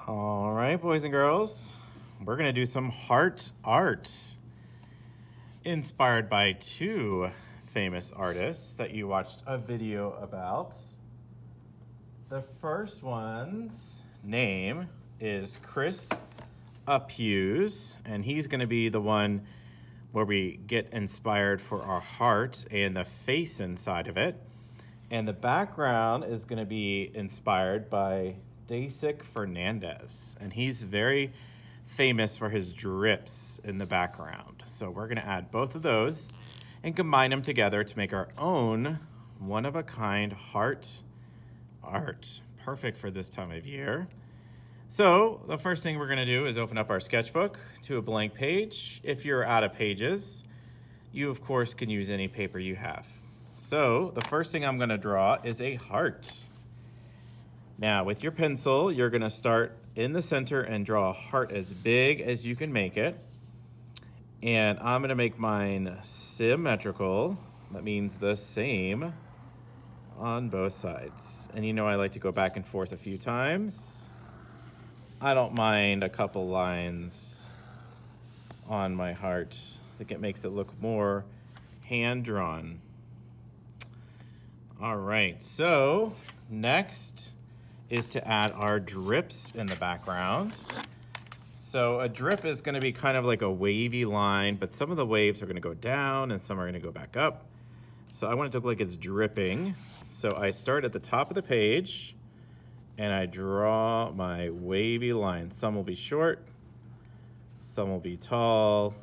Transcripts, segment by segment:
All right, boys and girls, we're gonna do some heart art inspired by two famous artists that you watched a video about. The first one's name is Chris Uphues, and he's gonna be the one where we get inspired for our heart and the face inside of it. And the background is gonna be inspired by Dasik Fernandez, and he's very famous for his drips in the background. So we're gonna add both of those and combine them together to make our own one-of-a-kind heart art, perfect for this time of year. So the first thing we're gonna do is open up our sketchbook to a blank page. If you're out of pages, you of course can use any paper you have. So the first thing I'm gonna draw is a heart. Now with your pencil, you're gonna start in the center and draw a heart as big as you can make it. And I'm gonna make mine symmetrical. That means the same on both sides. And you know I like to go back and forth a few times. I don't mind a couple lines on my heart. I think it makes it look more hand-drawn. All right, so next is to add our drips in the background. So a drip is gonna be kind of like a wavy line, but some of the waves are gonna go down and some are gonna go back up. So I want it to look like it's dripping. So I start at the top of the page and I draw my wavy line. Some will be short, some will be tall,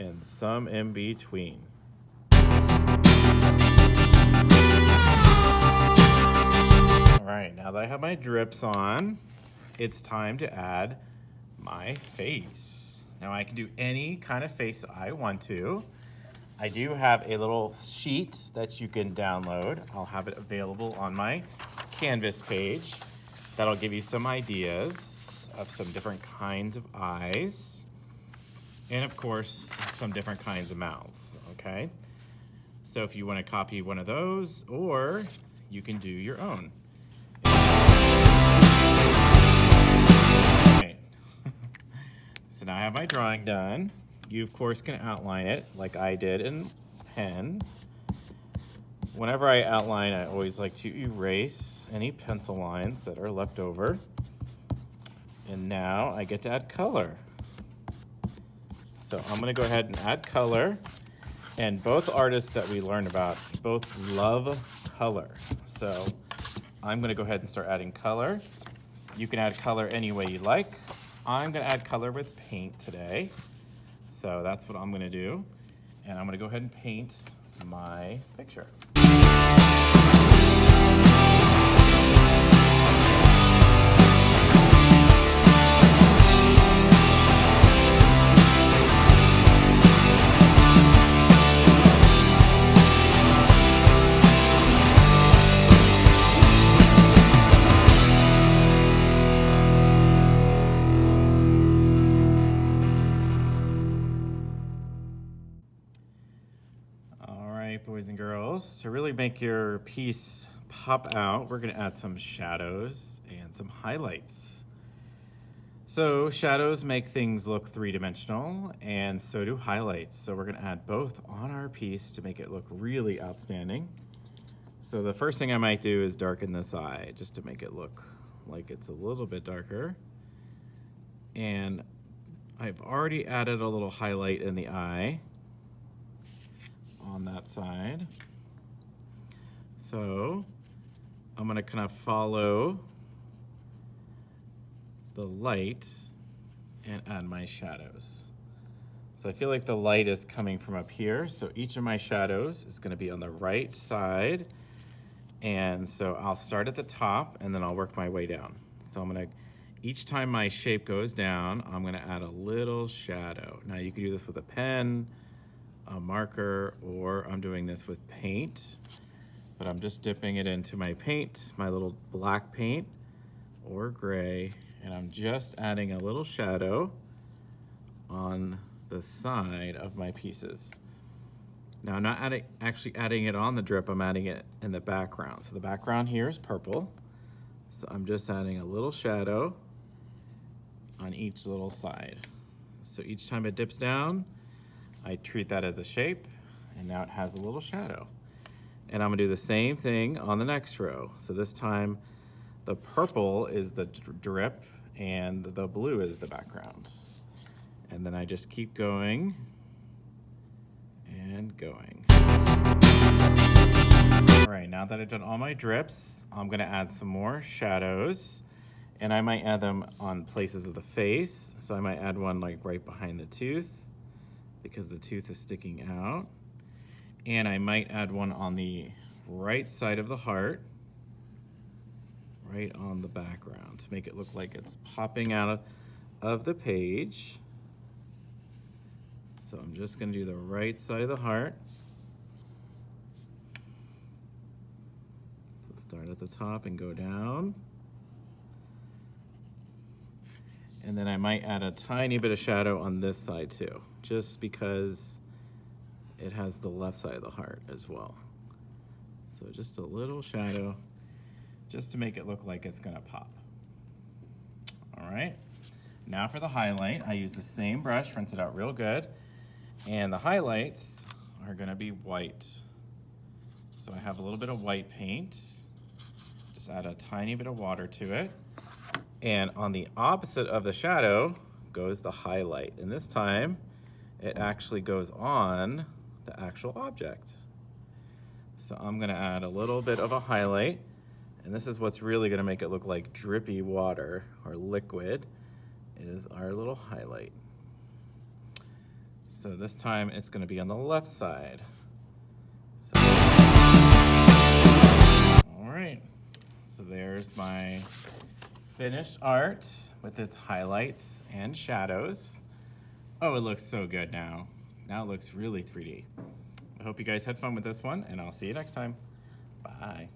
and some in between. All right, now that I have my drips on, it's time to add my face. Now I can do any kind of face I want to. I do have a little sheet that you can download. I'll have it available on my Canvas page. That'll give you some ideas of some different kinds of eyes. And of course, some different kinds of mouths, okay? So if you want to copy one of those, or you can do your own. Right. So now I have my drawing done. You of course can outline it like I did in pen. Whenever I outline, I always like to erase any pencil lines that are left over. And now I get to add color. So I'm gonna go ahead and add color. And both artists that we learned about both love color. So I'm gonna go ahead and start adding color. You can add color any way you like. I'm gonna add color with paint today. So that's what I'm gonna do. And I'm gonna go ahead and paint my picture. Boys and girls, to really make your piece pop out, we're going to add some shadows and some highlights. So shadows make things look three-dimensional, and so do highlights. So we're going to add both on our piece to make it look really outstanding. So the first thing I might do is darken this eye just to make it look like it's a little bit darker. And I've already added a little highlight in the eye on that side. So I'm gonna kind of follow the light and add my shadows. So I feel like the light is coming from up here. So each of my shadows is gonna be on the right side. And so I'll start at the top and then I'll work my way down. So I'm gonna, each time my shape goes down, I'm gonna add a little shadow. Now you can do this with a pen, a marker, or I'm doing this with paint, but I'm just dipping it into my paint, my little black paint or gray, and I'm just adding a little shadow on the side of my pieces. Now I'm not actually adding it on the drip, I'm adding it in the background. So the background here is purple. So I'm just adding a little shadow on each little side. So each time it dips down, I treat that as a shape, and now it has a little shadow. And I'm gonna do the same thing on the next row. So this time, the purple is the drip and the blue is the background. And then I just keep going and going. All right, now that I've done all my drips, I'm gonna add some more shadows, and I might add them on places of the face. So I might add one like right behind the tooth because the tooth is sticking out. And I might add one on the right side of the heart, right on the background to make it look like it's popping out of the page. So I'm just gonna do the right side of the heart. So start at the top and go down. And then I might add a tiny bit of shadow on this side too, just because it has the left side of the heart as well. So just a little shadow, just to make it look like it's gonna pop. All right, now for the highlight, I use the same brush, rinse it out real good, and the highlights are gonna be white. So I have a little bit of white paint, just add a tiny bit of water to it, and on the opposite of the shadow goes the highlight, and this time it actually goes on the actual object. So I'm gonna add a little bit of a highlight, and this is what's really gonna make it look like drippy water or liquid, is our little highlight. So this time it's gonna be on the left side. So, all right, so there's my finished art with its highlights and shadows. Oh, it looks so good now. Now it looks really 3D. I hope you guys had fun with this one, and I'll see you next time. Bye.